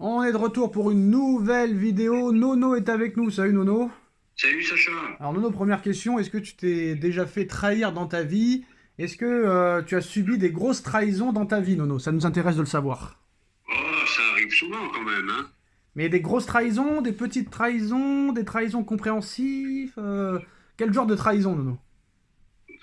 On est de retour pour une nouvelle vidéo. Nono est avec nous. Salut Nono. Salut Sacha. Alors Nono, première question. Est-ce que tu t'es déjà fait trahir dans ta vie? Est-ce que tu as subi des grosses trahisons dans ta vie, Nono? Ça nous intéresse de le savoir. Oh, ça arrive souvent quand même, hein. Mais des grosses trahisons, des petites trahisons, des trahisons compréhensives. Quel genre de trahison, Nono?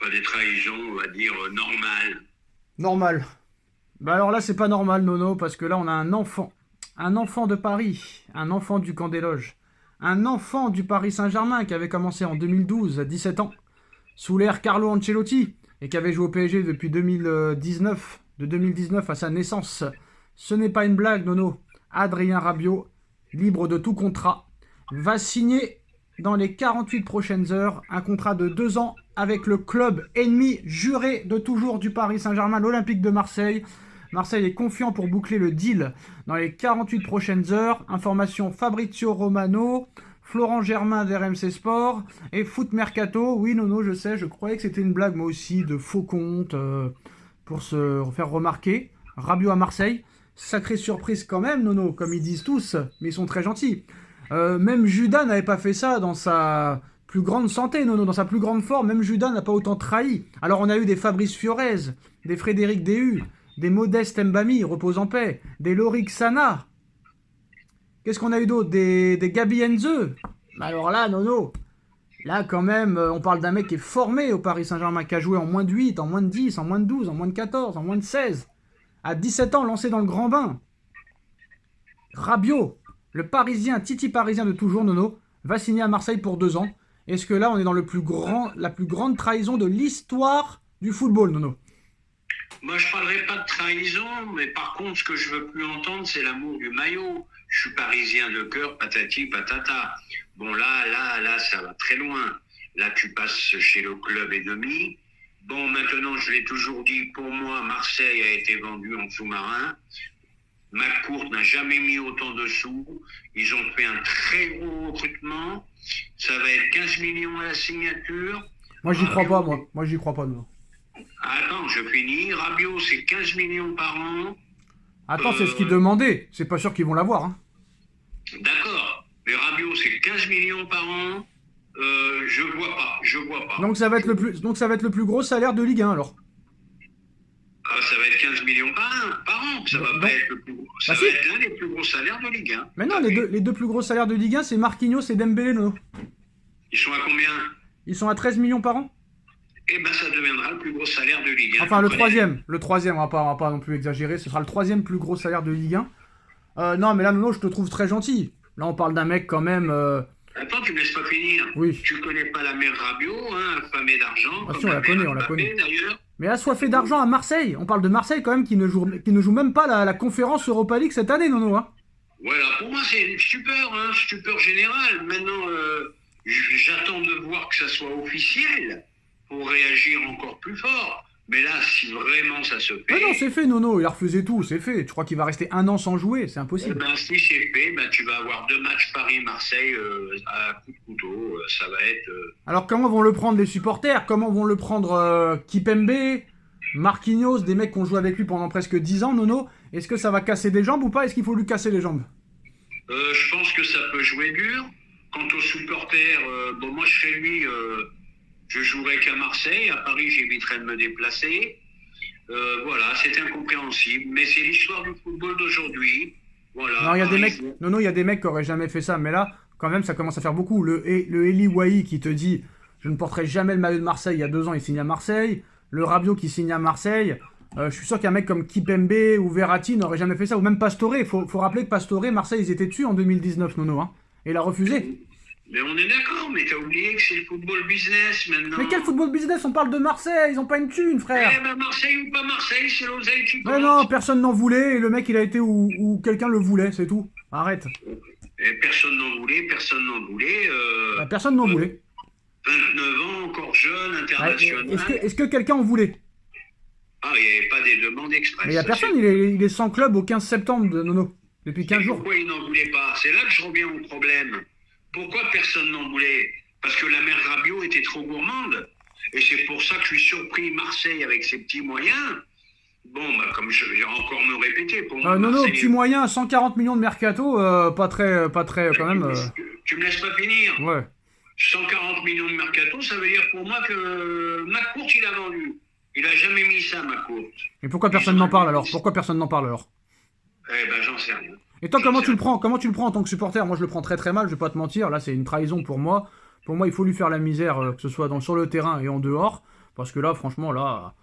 Pas des trahisons, on va dire, normales. Normal. Bah alors là, c'est pas normal, Nono, parce que là, on a un enfant. Un enfant de Paris. Un enfant du camp des loges. Un enfant du Paris Saint-Germain qui avait commencé en 2012 à 17 ans, sous l'ère Carlo Ancelotti, et qui avait joué au PSG depuis 2019, de 2019 à sa naissance. Ce n'est pas une blague, Nono. Adrien Rabiot, libre de tout contrat, va signer dans les 48 prochaines heures un contrat de 2 ans avec le club ennemi juré de toujours du Paris Saint-Germain, l'Olympique de Marseille. Marseille est confiant pour boucler le deal dans les 48 prochaines heures. Information Fabrizio Romano, Florent Germain d'RMC Sport et Foot Mercato. Oui, Nono, je sais, je croyais que c'était une blague, moi aussi, de faux compte pour se faire remarquer. Rabiot à Marseille. Sacrée surprise quand même, Nono, comme ils disent tous, mais ils sont très gentils. Même Judas n'avait pas fait ça dans sa plus grande santé, Nono, dans sa plus grande forme. Même Judas n'a pas autant trahi. Alors on a eu des Fabrice Fiorez, des Frédéric Déhu, des Modeste Mbami, repose en paix, des Lorik Sana. Qu'est-ce qu'on a eu d'autre? Des Gabi Enze. Alors là, Nono, là quand même, on parle d'un mec qui est formé au Paris Saint-Germain, qui a joué en moins de 8, en moins de 10, en moins de 12, en moins de 14, en moins de 16. À 17 ans, lancé dans le grand bain. Rabiot, le Parisien, Titi Parisien de toujours, Nono, va signer à Marseille pour 2 ans. Est-ce que là, on est dans la plus grande trahison de l'histoire du football, Nono? Moi, je parlerai pas de trahison, mais par contre, ce que je veux plus entendre, c'est l'amour du maillot. Je suis parisien de cœur, patati patata. Bon, là, ça va très loin. Là, tu passes chez le club ennemi. Bon, maintenant, je l'ai toujours dit, pour moi, Marseille a été vendu en sous-marin. McCourt n'a jamais mis autant de sous. Ils ont fait un très gros recrutement. Ça va être 15 millions à la signature. Moi, j'y crois pas, Rabiot, moi. Moi, j'y crois pas, Nono. attends, je finis. Rabiot, c'est 15 millions par an. Attends, c'est ce qu'ils Euh, demandaient. C'est pas sûr qu'ils vont l'avoir, hein. d'accord. Mais Rabiot, c'est 15 millions par an. Je vois pas. Donc ça va être le plus gros salaire de Ligue 1, alors. Ah, ça va être 15 millions par an. Ça va pas Donc, être le plus gros. bah Ça si. va être l'un des plus gros salaires de Ligue 1. Mais Tout non, à fait. les deux plus gros salaires de Ligue 1, c'est Marquinhos et Dembélé, Nono. Ils sont à combien? Ils sont à 13 millions par an. Eh ben, ça deviendra le plus gros salaire de Ligue 1. Enfin, Tu le connais. troisième. Le troisième, on va pas non plus exagérer. Ce sera le troisième plus gros salaire de Ligue 1. Non, mais là, Nono, je te trouve très gentil. Là, on parle d'un mec quand même. Attends, tu me laisses pas finir. Oui. Tu connais pas la mère Rabiot, hein, affamée d'argent, Ah si, comme on la la mère connaît, on la Mbappé connaît. d'ailleurs. Mais assoiffé d'argent à Marseille. On parle de Marseille quand même qui ne joue même pas la conférence Europa League cette année, Nono. Hein. Voilà, pour moi c'est une stupeur, hein, stupeur générale. Maintenant, j'attends de voir que ça soit officiel pour réagir encore plus fort. Mais là, si vraiment ça se Mais non, fait, c'est fait, Nono. Il a refusé tout, c'est fait. Tu crois qu'il va rester un an sans jouer? C'est eh impossible. ben, si c'est fait, ben, tu vas avoir 2 matchs Paris-Marseille à coup de couteau. Ça va être. Alors comment vont le prendre les supporters? Comment vont le prendre Kipembe, Marquinhos, des mecs qui ont joué avec lui pendant presque 10 ans, Nono? Est-ce que ça va casser des jambes ou pas? Est-ce qu'il faut lui casser les jambes? Je pense que ça peut jouer dur. Quant aux supporters, bon, moi je serais lui, je jouerais qu'à Marseille. À Paris, j'éviterais de me déplacer. Voilà, c'est incompréhensible. Mais c'est l'histoire du football d'aujourd'hui. Non, Voilà, il y a des mecs. Paris. Nono, il y a des mecs qui auraient jamais fait ça, mais là, quand même, ça commence à faire beaucoup. Le Eli Wahi qui te dit je ne porterai jamais le maillot de Marseille. Il y a 2 ans, il signe à Marseille. Le Rabiot qui signe à Marseille. Je suis sûr qu'un mec comme Kipembe ou Verratti n'aurait jamais fait ça. Ou même Pastore. Faut rappeler que Pastore, Marseille, ils étaient dessus en 2019, Nono. Hein. Et il a refusé. Mais on est d'accord, mais t'as oublié que c'est le football business Mais quel maintenant. football business? On parle de Marseille. Ils ont pas une thune, frère. Eh ben Marseille ou pas Marseille, c'est l'oseille qui Mais non, compte. personne n'en voulait. Et le mec, il a été où quelqu'un le voulait. C'est tout. Arrête. Et personne n'en voulait, personne n'en voulait. Bah, personne n'en Euh, voulait. 29 ans, encore jeune, Ah, international. est-ce que quelqu'un en voulait? Ah, il n'y avait pas des demandes Mais il y express, a ça c'est. personne, il est sans club au 15 septembre, de Nono. Depuis 15 Et jours. pourquoi ils n'en voulaient pas? C'est là que je reviens au problème. Pourquoi personne n'en voulait? Parce que la mère Rabiot était trop gourmande. Et c'est pour ça que je suis surpris, Marseille, avec ses petits moyens, Bon, bah, comme je vais encore me répéter, pour moi, Nono, Marseille, petit moyen, 140 millions de mercato, pas très, quand même. tu me laisses pas finir. Ouais. 140 millions de mercato, ça veut dire pour moi que McCourt, il a vendu. Il a jamais mis ça, McCourt. Et pourquoi Ils personne ont n'en parle alors? mis... Pourquoi personne n'en parle alors? Eh ben, j'en sais rien. Et toi, J'en comment sais tu le rien. prends? Comment tu le prends en tant que supporter? Moi, je le prends très très mal, je vais pas te mentir. Là, c'est une trahison pour moi. Pour moi, il faut lui faire la misère, que ce soit sur le terrain et en dehors. Parce que là, franchement, là,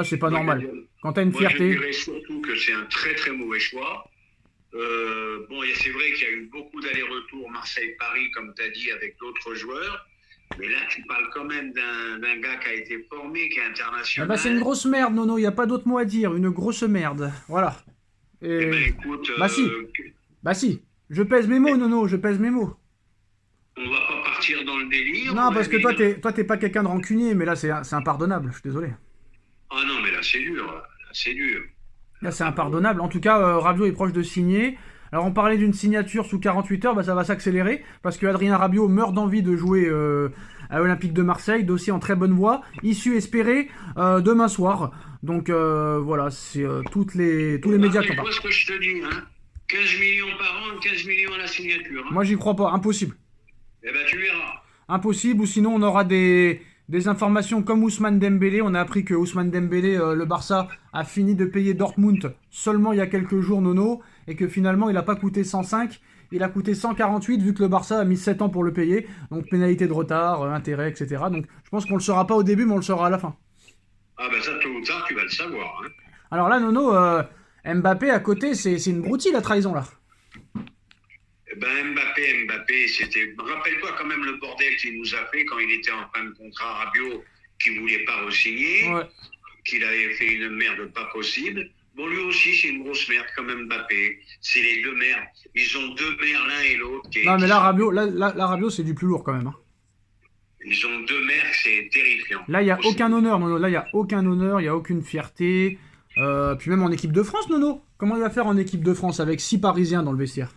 c'est pas Moi, normal. Quand t'as une moi, je fierté. dirais surtout que c'est un très très mauvais choix. Bon, c'est vrai qu'il y a eu beaucoup d'allers-retours Marseille-Paris, comme tu as dit, avec d'autres joueurs. Mais là, tu parles quand même d'un gars qui a été formé, qui est Eh ben, c'est une international. grosse merde, Nono, il n'y a pas d'autre mot à dire. Une grosse merde. Voilà. Eh Et. ben, écoute, Bah si, bah si. Je pèse mes mots, Nono, je pèse mes mots. on va pas partir dans le délire. On Non, va parce que toi, évidemment... t'es pas quelqu'un de rancunier, mais là, c'est impardonnable. Je suis désolé. Ah non, mais là, c'est dur. Là, c'est dur. Là, Là, c'est par contre. impardonnable. En tout cas, Rabiot est proche de signer. Alors, on parlait d'une signature sous 48 heures, bah, ça va s'accélérer, parce que Adrien Rabiot meurt d'envie de jouer à Olympique de Marseille, dossier en très bonne voie, issue espérée demain soir. Donc voilà, c'est tous les médias qui Après, en je parlent. vois ce que je te dis. Hein. 15 millions par an, 15 millions à la signature. Hein. Moi, j'y crois pas, impossible. Eh ben, tu verras. Impossible, ou sinon on aura des informations comme Ousmane Dembélé. On a appris que Ousmane Dembélé, le Barça, a fini de payer Dortmund seulement il y a quelques jours, Nono, et que finalement il n'a pas coûté 105, il a coûté 148 vu que le Barça a mis 7 ans pour le payer. Donc pénalité de retard, intérêt, etc. Donc je pense qu'on le saura pas au début, mais on le saura à la fin. Ah ben ça, tôt ou tard, tu vas le savoir. Hein. Alors là, Nono, Mbappé à côté, c'est une broutille la trahison là. Eh ben Mbappé, c'était. Rappelle-toi quand même le bordel qu'il nous a fait quand il était en fin de contrat Rabiot, qui voulait pas re-signer, Ouais. qu'il avait fait une merde pas possible. Bon, lui aussi, c'est une grosse merde comme Mbappé. C'est les deux merdes. Ils ont deux merdes l'un et l'autre. Non mais là, Rabiot, là, Rabiot, c'est du plus lourd quand même, hein. Ils ont deux merdes, c'est terrifiant. Là, il n'y a aucun honneur, Nono. Là, il n'y a aucun honneur, il n'y a aucune fierté. Puis même en équipe de France, Nono. Comment il va faire en équipe de France avec 6 Parisiens dans le vestiaire?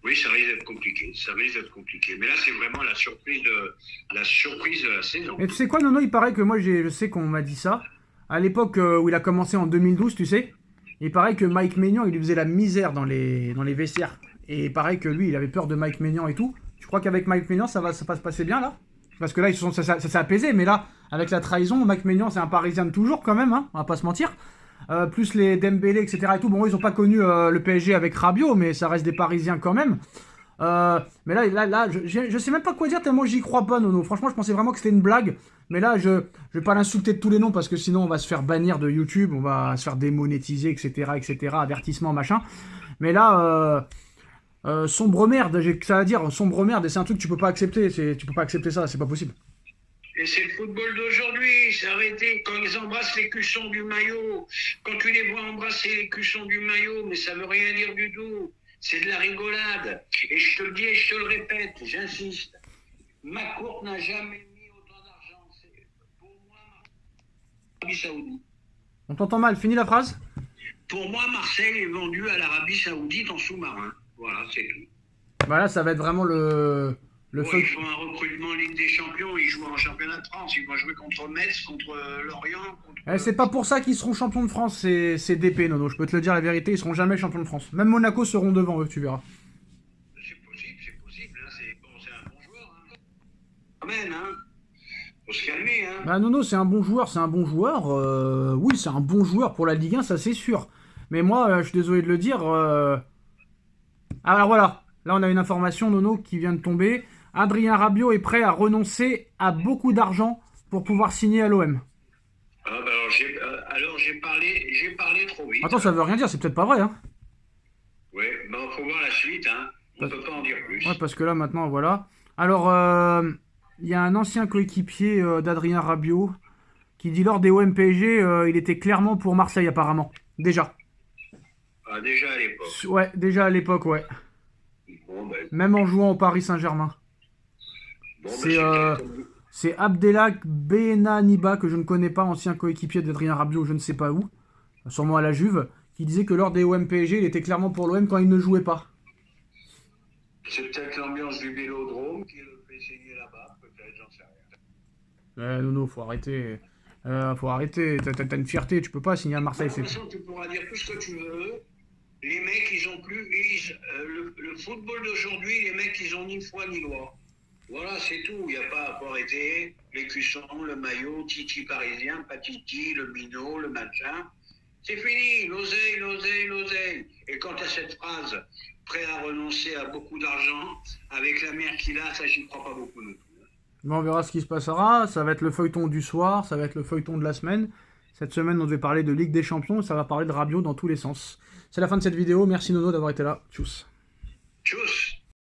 Oui, ça risque d'être compliqué. Ça risque d'être compliqué. Mais là, c'est vraiment la surprise de la saison. Mais tu sais quoi, Nono? Il paraît que moi, je sais qu'on m'a dit ça. À l'époque où il a commencé en 2012, tu sais. Il paraît que Mike Maignan, il lui faisait la misère dans les vestiaires. Et il paraît que lui, il avait peur de Mike Maignan et tout. Tu crois qu'avec Mike Maignan, ça va se passer bien là? Parce que là, ça s'est apaisé. Mais là, avec la trahison, Mike Maignan, c'est un Parisien de toujours quand même, hein, on va pas se mentir. Plus les Dembélé, etc. et tout. Bon, ils ont pas connu le PSG avec Rabiot, mais ça reste des Parisiens quand même. Mais là, je sais même pas quoi dire tellement j'y crois pas, Nono. Franchement, je pensais vraiment que c'était une blague. Mais là, je vais pas l'insulter de tous les noms parce que sinon on va se faire bannir de YouTube, on va se faire démonétiser, etc., etc. Avertissement, machin. Mais là, sombre merde, j'ai que ça à dire. Sombre merde, et c'est un truc que tu peux pas accepter. Tu peux pas accepter ça, c'est pas possible. Et c'est le football d'aujourd'hui, c'est arrêté. Quand ils embrassent les cuissons du maillot, quand tu les vois embrasser les cuissons du maillot, mais ça veut rien dire du tout. C'est de la rigolade. Et je te le dis et je te le répète, j'insiste. McCourt n'a jamais mis autant d'argent. C'est pour moi l'Arabie Saoudite. On t'entend mal, finis la phrase. Pour moi, Marseille est vendu à l'Arabie Saoudite en sous-marin. Voilà, c'est tout. Bah là, ça va être vraiment le Bon, feu. ils font un recrutement en Ligue des Champions, ils jouent en championnat de France, ils vont jouer contre Metz, contre Lorient, C'est pas pour ça qu'ils seront champions de France, c'est DP, Nono. Je peux te le dire la vérité, ils seront jamais champions de France. Même Monaco seront devant eux, tu verras. C'est possible, hein, c'est un bon joueur. Hein. Quand même, hein. Faut se calmer, hein. Bah Nono, c'est un bon joueur, c'est un bon joueur. Oui, c'est un bon joueur pour la Ligue 1, ça c'est sûr. Mais moi, je suis désolé de le dire. Alors voilà, là on a une information, Nono, qui vient de tomber. Adrien Rabiot est prêt à renoncer à beaucoup d'argent pour pouvoir signer à l'OM. Ah, bah alors j'ai parlé trop vite. Attends, ça veut rien dire, c'est peut-être pas vrai, hein. Ouais, bah faut voir la suite, hein. On peut pas en dire plus. Ouais, parce que là maintenant, voilà. Alors, il y a un ancien coéquipier d'Adrien Rabiot qui dit lors des OM PSG, il était clairement pour Marseille apparemment. Déjà. Ah, déjà à l'époque. Ouais, déjà à l'époque, ouais. Bon, ben, Même en jouant au Paris Saint-Germain. C'est peut-être. c'est Abdelak Benaniba, que je ne connais pas, ancien coéquipier d'Adrien Rabiot, je ne sais pas où, sûrement à la Juve, qui disait que lors des OM PSG, il était clairement pour l'OM quand il ne jouait pas. C'est peut-être l'ambiance du Vélodrome qui le fait signer là-bas, peut-être, j'en sais rien. Nono, faut arrêter. Faut arrêter, t'as une fierté, tu peux pas signer à Marseille. De toute façon, tu pourras dire tout ce que tu veux. Les mecs, ils ont plus. Le football d'aujourd'hui, les mecs, ils ont ni foi ni loi. Voilà, c'est tout. Il n'y a pas à arrêter. L'écusson, le maillot, Titi parisien, Patiti, le minot, le machin. C'est fini. L'oseille, l'oseille, l'oseille. Et quant à cette phrase, prêt à renoncer à beaucoup d'argent, avec la mère qu'il a, ça, j'y crois pas beaucoup non plus. Mais on verra ce qui se passera. Ça va être le feuilleton du soir, ça va être le feuilleton de la semaine. Cette semaine, on devait parler de Ligue des Champions et ça va parler de Rabiot dans tous les sens. C'est la fin de cette vidéo. Merci Nono d'avoir été là. Tchuss. Tchuss.